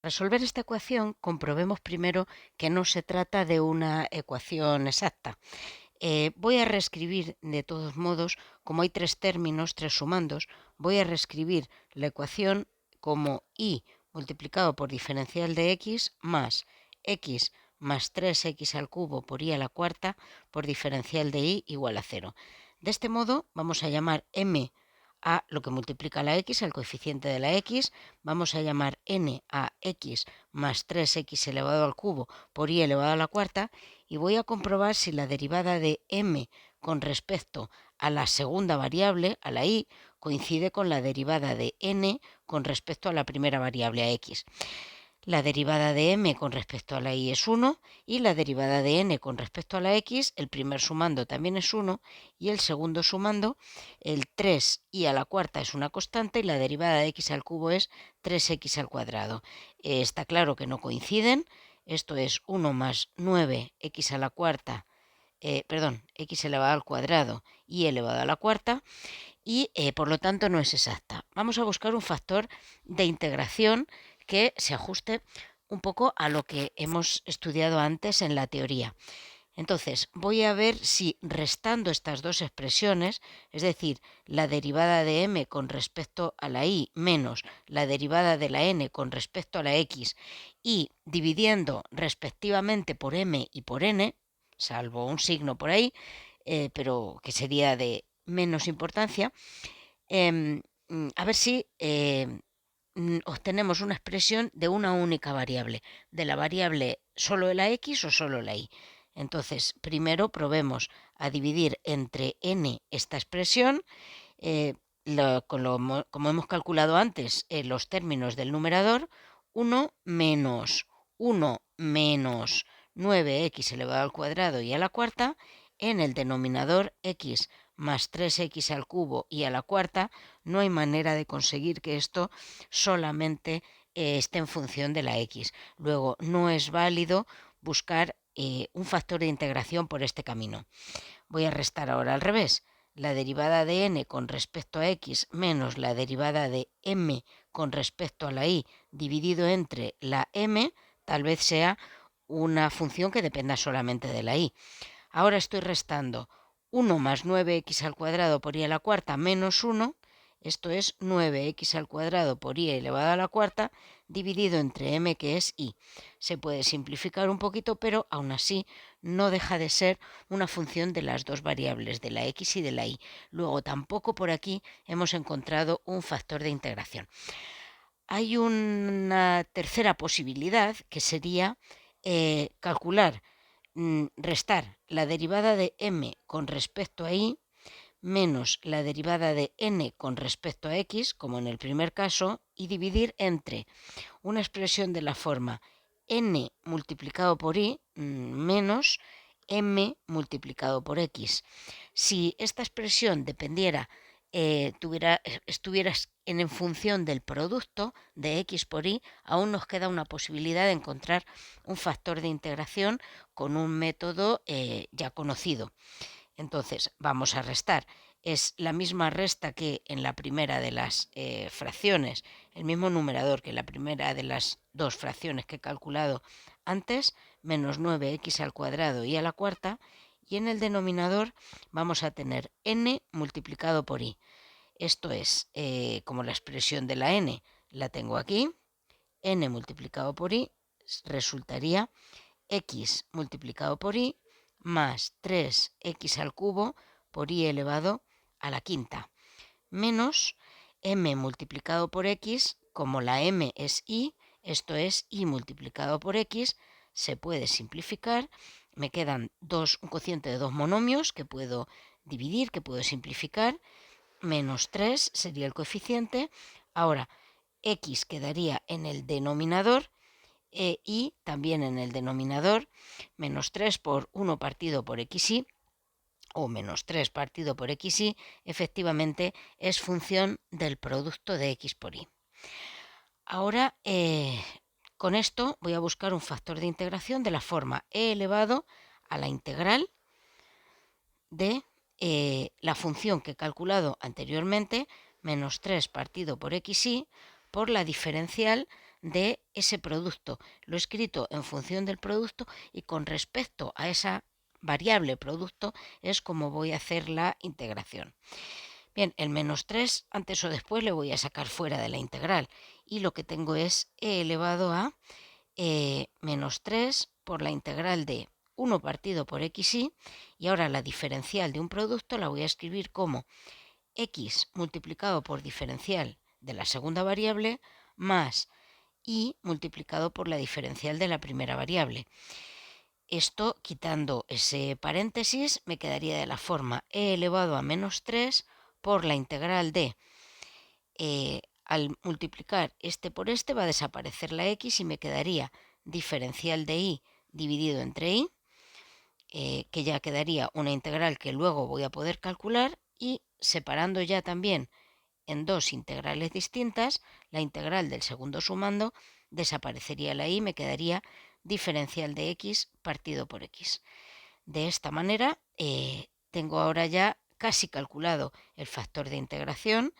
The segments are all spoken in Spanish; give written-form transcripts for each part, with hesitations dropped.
resolver esta ecuación, comprobemos primero que no se trata de una ecuación exacta. Voy a reescribir, de todos modos, como hay tres términos, tres sumandos, voy a reescribir la ecuación como y multiplicado por diferencial de x más 3x al cubo por y a la cuarta por diferencial de y igual a 0. De este modo vamos a llamar m a lo que multiplica la x, al coeficiente de la x, vamos a llamar n a x más 3x elevado al cubo por y elevado a la cuarta, y voy a comprobar si la derivada de m con respecto a la segunda variable, a la y, coincide con la derivada de n con respecto a la primera variable, a x. La derivada de m con respecto a la y es 1 y la derivada de n con respecto a la x, el primer sumando también es 1 y el segundo sumando, el 3y a la cuarta es una constante y la derivada de x al cubo es 3x al cuadrado. Está claro que no coinciden, esto es 1 más 9x a la cuarta, x elevado al cuadrado y elevado a la cuarta, y por lo tanto no es exacta. Vamos a buscar un factor de integración que se ajuste un poco a lo que hemos estudiado antes en la teoría. Entonces, voy a ver si restando estas dos expresiones, es decir, la derivada de m con respecto a la y menos la derivada de la n con respecto a la x, y dividiendo respectivamente por m y por n, salvo un signo por ahí, pero que sería de menos importancia, a ver si obtenemos una expresión de una única variable, de la variable solo la x o solo la y. Entonces, primero probemos a dividir entre n esta expresión, como hemos calculado antes, los términos del numerador, 1 menos 9x elevado al cuadrado y a la cuarta, en el denominador x más 3x al cubo y a la cuarta. No hay manera de conseguir que esto solamente esté en función de la x. Luego, no es válido buscar un factor de integración por este camino. Voy a restar ahora al revés. La derivada de n con respecto a x menos la derivada de m con respecto a la y dividido entre la m, tal vez sea una función que dependa solamente de la y. Ahora estoy restando 1 más 9x al cuadrado por y a la cuarta menos 1, esto es 9x al cuadrado por y elevado a la cuarta, dividido entre m, que es y. Se puede simplificar un poquito, pero aún así no deja de ser una función de las dos variables, de la x y de la y. Luego, tampoco por aquí hemos encontrado un factor de integración. Hay una tercera posibilidad, que sería calcular, restar la derivada de m con respecto a y menos la derivada de n con respecto a x, como en el primer caso, y dividir entre una expresión de la forma n multiplicado por y menos m multiplicado por x. Si esta expresión dependiera, estuviera en función del producto de x por y, aún nos queda una posibilidad de encontrar un factor de integración con un método ya conocido. Entonces, vamos a restar. Es la misma resta que en la primera de las fracciones, el mismo numerador que en la primera de las dos fracciones que he calculado antes, menos 9x al cuadrado y a la cuarta, y en el denominador vamos a tener n multiplicado por y. Esto es, como la expresión de la n la tengo aquí, n multiplicado por y resultaría x multiplicado por y más 3x al cubo por y elevado a la quinta, menos m multiplicado por x, como la m es y, esto es y multiplicado por x, se puede simplificar, me quedan un cociente de dos monomios que puedo dividir, que puedo simplificar, menos 3 sería el coeficiente. Ahora, x quedaría en el denominador, y también en el denominador, menos 3 por 1 partido por xy, o menos 3 partido por xy, efectivamente es función del producto de x por y. Ahora, con esto voy a buscar un factor de integración de la forma e elevado a la integral de la función que he calculado anteriormente, menos 3 partido por xy, por la diferencial de ese producto. Lo he escrito en función del producto y con respecto a esa variable producto es como voy a hacer la integración. Bien, el -3 antes o después le voy a sacar fuera de la integral y lo que tengo es e elevado a -3 por la integral de 1 partido por xy, y ahora la diferencial de un producto la voy a escribir como x multiplicado por diferencial de la segunda variable más y multiplicado por la diferencial de la primera variable. Esto, quitando ese paréntesis, me quedaría de la forma e elevado a -3 por la integral de, al multiplicar este por este va a desaparecer la x y me quedaría diferencial de y dividido entre y, que ya quedaría una integral que luego voy a poder calcular, y separando ya también en dos integrales distintas, la integral del segundo sumando, desaparecería la y, me quedaría diferencial de x partido por x. De esta manera tengo ahora ya casi calculado el factor de integración.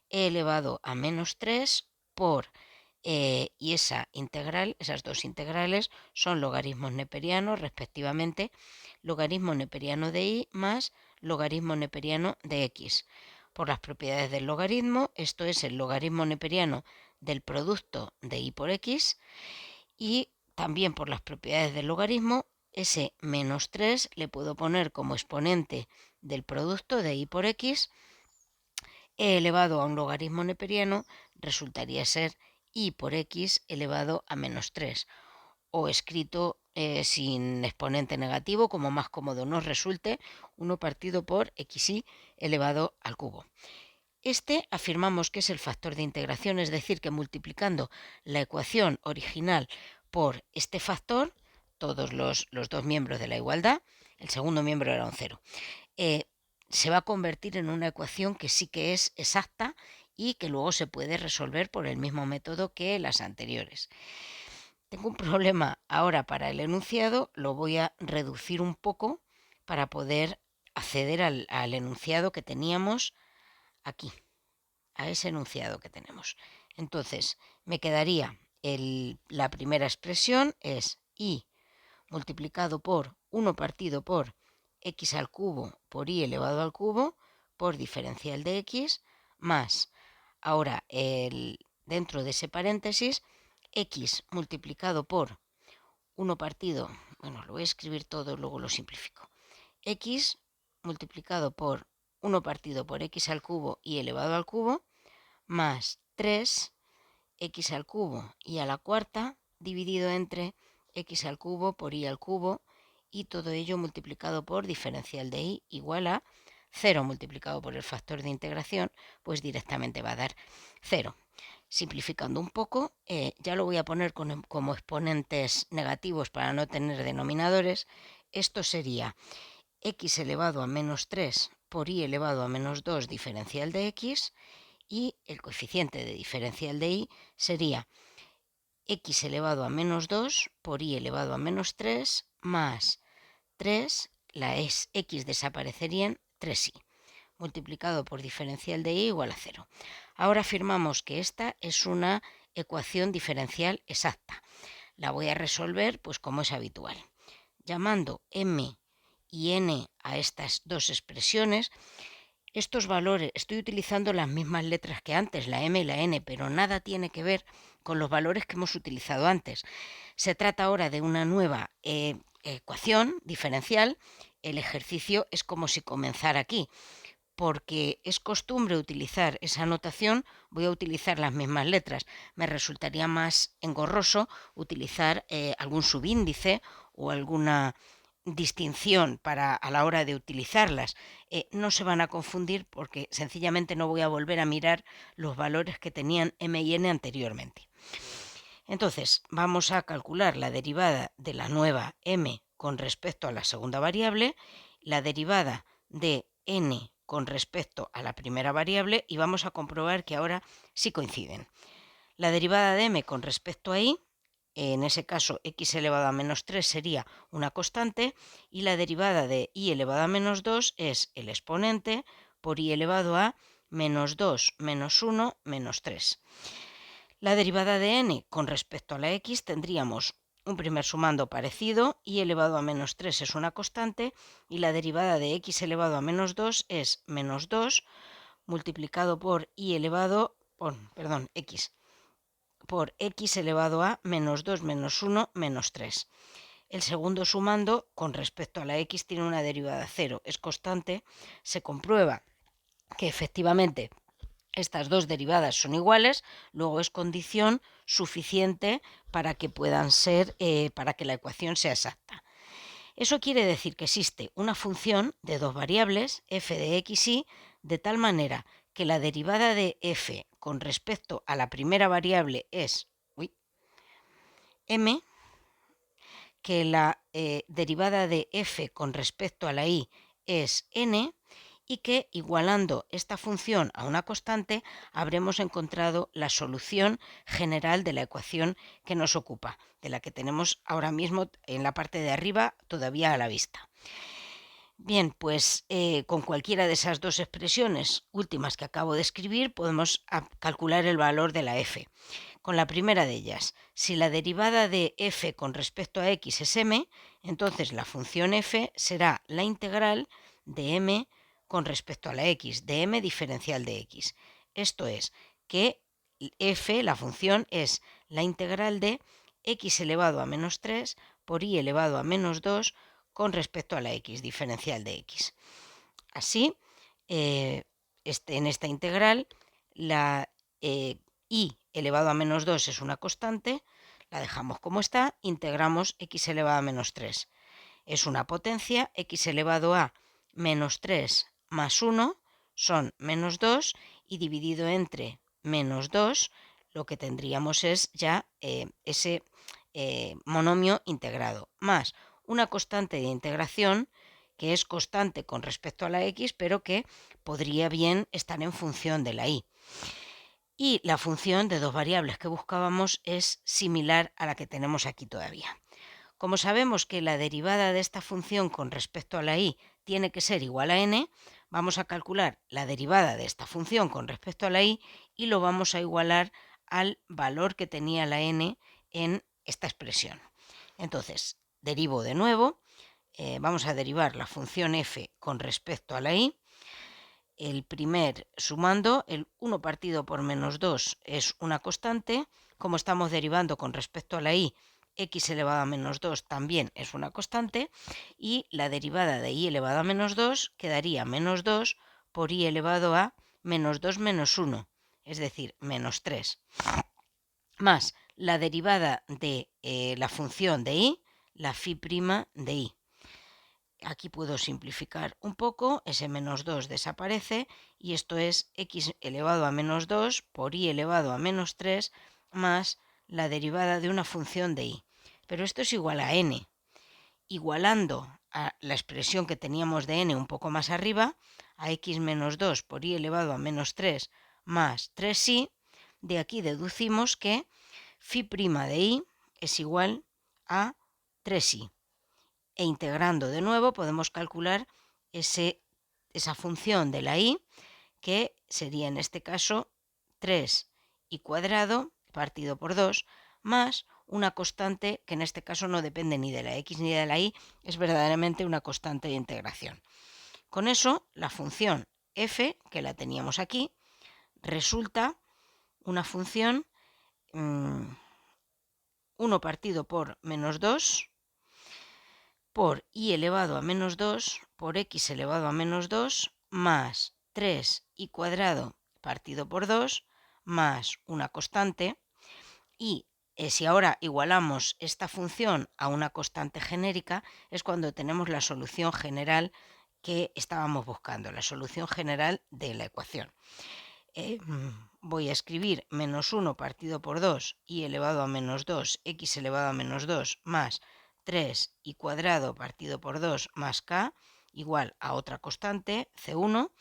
He elevado a -3 por, y esa integral, esas dos integrales son logaritmos neperianos respectivamente, logaritmo neperiano de y más logaritmo neperiano de x. Por las propiedades del logaritmo, esto es el logaritmo neperiano del producto de y por x, y también por las propiedades del logaritmo, ese -3 le puedo poner como exponente del producto de y por x, elevado a un logaritmo neperiano resultaría ser y por x elevado a -3, o escrito sin exponente negativo, como más cómodo nos resulte, 1 partido por xy elevado al cubo. Este afirmamos que es el factor de integración, es decir, que multiplicando la ecuación original por este factor, todos los dos miembros de la igualdad, el segundo miembro era un 0, se va a convertir en una ecuación que sí que es exacta y que luego se puede resolver por el mismo método que las anteriores. Tengo un problema ahora para el enunciado, lo voy a reducir un poco para poder acceder al enunciado que teníamos aquí, a ese enunciado que tenemos. Entonces, me quedaría la primera expresión es y multiplicado por 1 partido por x al cubo por y elevado al cubo por diferencial de x más, ahora dentro de ese paréntesis, x multiplicado por 1 partido, bueno, lo voy a escribir todo, luego lo simplifico, x multiplicado por 1 partido por x al cubo y elevado al cubo más 3 x al cubo y a la cuarta dividido entre x al cubo por y al cubo, y todo ello multiplicado por diferencial de y igual a 0 multiplicado por el factor de integración, pues directamente va a dar 0. Simplificando un poco, ya lo voy a poner como exponentes negativos para no tener denominadores. Esto sería x elevado a -3 por y elevado a -2 diferencial de x, y el coeficiente de diferencial de y sería x elevado a -2 por y elevado a -3 más 3, la x desaparecería en 3y, multiplicado por diferencial de y igual a 0. Ahora afirmamos que esta es una ecuación diferencial exacta. La voy a resolver pues como es habitual, llamando m y n a estas dos expresiones. Estos valores, estoy utilizando las mismas letras que antes, la m y la n, pero nada tiene que ver con los valores que hemos utilizado antes. Se trata ahora de una nueva ecuación diferencial. El ejercicio es como si comenzara aquí. Porque es costumbre utilizar esa notación, voy a utilizar las mismas letras. Me resultaría más engorroso utilizar algún subíndice o alguna distinción a la hora de utilizarlas. No se van a confundir porque sencillamente no voy a volver a mirar los valores que tenían m y n anteriormente. Entonces, vamos a calcular la derivada de la nueva m con respecto a la segunda variable, la derivada de n con respecto a la primera variable, y vamos a comprobar que ahora sí coinciden. La derivada de m con respecto a y, en ese caso x elevado a -3 sería una constante, y la derivada de y elevado a -2 es el exponente por y elevado a -2 menos 1 menos 3. La derivada de n con respecto a la x tendríamos un primer sumando parecido, y elevado a menos 3 es una constante, y la derivada de x elevado a menos 2 es menos 2 multiplicado por x por x elevado a menos 2 menos 1 menos 3. El segundo sumando con respecto a la x tiene una derivada 0, es constante, se comprueba que efectivamente estas dos derivadas son iguales, luego es condición suficiente para que puedan ser, para que la ecuación sea exacta. Eso quiere decir que existe una función de dos variables, f de x, y, de tal manera que la derivada de f con respecto a la primera variable es m, que la derivada de f con respecto a la y es n, y que igualando esta función a una constante habremos encontrado la solución general de la ecuación que nos ocupa, de la que tenemos ahora mismo en la parte de arriba todavía a la vista. Bien, pues con cualquiera de esas dos expresiones últimas que acabo de escribir podemos calcular el valor de la f. Con la primera de ellas, si la derivada de f con respecto a x es m, entonces la función f será la integral de m con respecto a la x, de m diferencial de x. Esto es, que f, la función, es la integral de x elevado a menos 3 por y elevado a menos 2 con respecto a la x, diferencial de x. Así, en esta integral, la y elevado a menos 2 es una constante, la dejamos como está, integramos x elevado a menos 3. Es una potencia, x elevado a menos 3 más 1 son menos 2, y dividido entre menos 2, lo que tendríamos es ya ese monomio integrado, más una constante de integración que es constante con respecto a la x, pero que podría bien estar en función de la y. Y la función de dos variables que buscábamos es similar a la que tenemos aquí todavía. Como sabemos que la derivada de esta función con respecto a la y tiene que ser igual a n, vamos a calcular la derivada de esta función con respecto a la y lo vamos a igualar al valor que tenía la n en esta expresión. Entonces, derivo de nuevo, vamos a derivar la función f con respecto a la y. El primer sumando, el 1 partido por menos 2 es una constante. Como estamos derivando con respecto a la y, x elevado a menos 2 también es una constante, y la derivada de y elevado a menos 2 quedaría menos 2 por y elevado a menos 2 menos 1, es decir, menos 3, más la derivada de la función de y, la phi' de y. Aquí puedo simplificar un poco, ese menos 2 desaparece, y esto es x elevado a menos 2 por y elevado a menos 3 más la derivada de una función de y. Pero esto es igual a n. Igualando a la expresión que teníamos de n un poco más arriba, a x menos 2 por y elevado a menos 3 más 3y, de aquí deducimos que phi' de y es igual a 3y. E integrando de nuevo podemos calcular esa función de la y, que sería en este caso 3y cuadrado partido por 2 más una constante que en este caso no depende ni de la x ni de la y, es verdaderamente una constante de integración. Con eso, la función f, que la teníamos aquí, resulta una función 1 partido por menos 2 por y elevado a menos 2 por x elevado a menos 2 más 3y cuadrado partido por 2 más una constante. Y si ahora igualamos esta función a una constante genérica, es cuando tenemos la solución general que estábamos buscando, la solución general de la ecuación. Voy a escribir menos 1 partido por 2 y elevado a menos 2, x elevado a menos 2 más 3y cuadrado partido por 2 más k igual a otra constante, c1.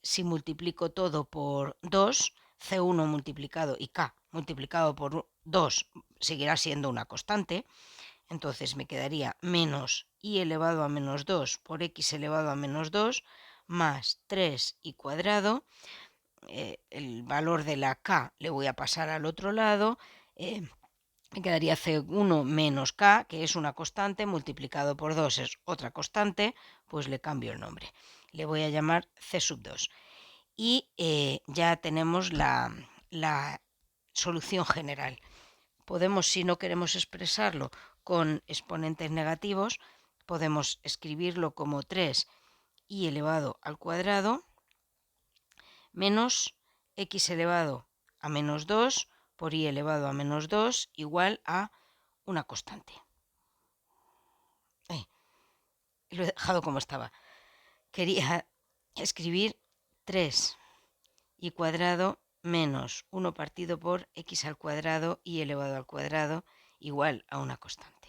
Si multiplico todo por 2, c1 multiplicado y k multiplicado por 2 seguirá siendo una constante. Entonces me quedaría menos y elevado a menos 2 por x elevado a menos 2 más 3y cuadrado el valor de la k le voy a pasar al otro lado. Me quedaría C1 menos K, que es una constante, multiplicado por 2 es otra constante, pues le cambio el nombre. Le voy a llamar C sub 2. Y ya tenemos la solución general. Podemos, si no queremos expresarlo con exponentes negativos, podemos escribirlo como 3i elevado al cuadrado menos x elevado a menos 2 por y elevado a menos 2 igual a una constante. Lo he dejado como estaba. Quería escribir 3y cuadrado menos 1 partido por x al cuadrado y elevado al cuadrado igual a una constante.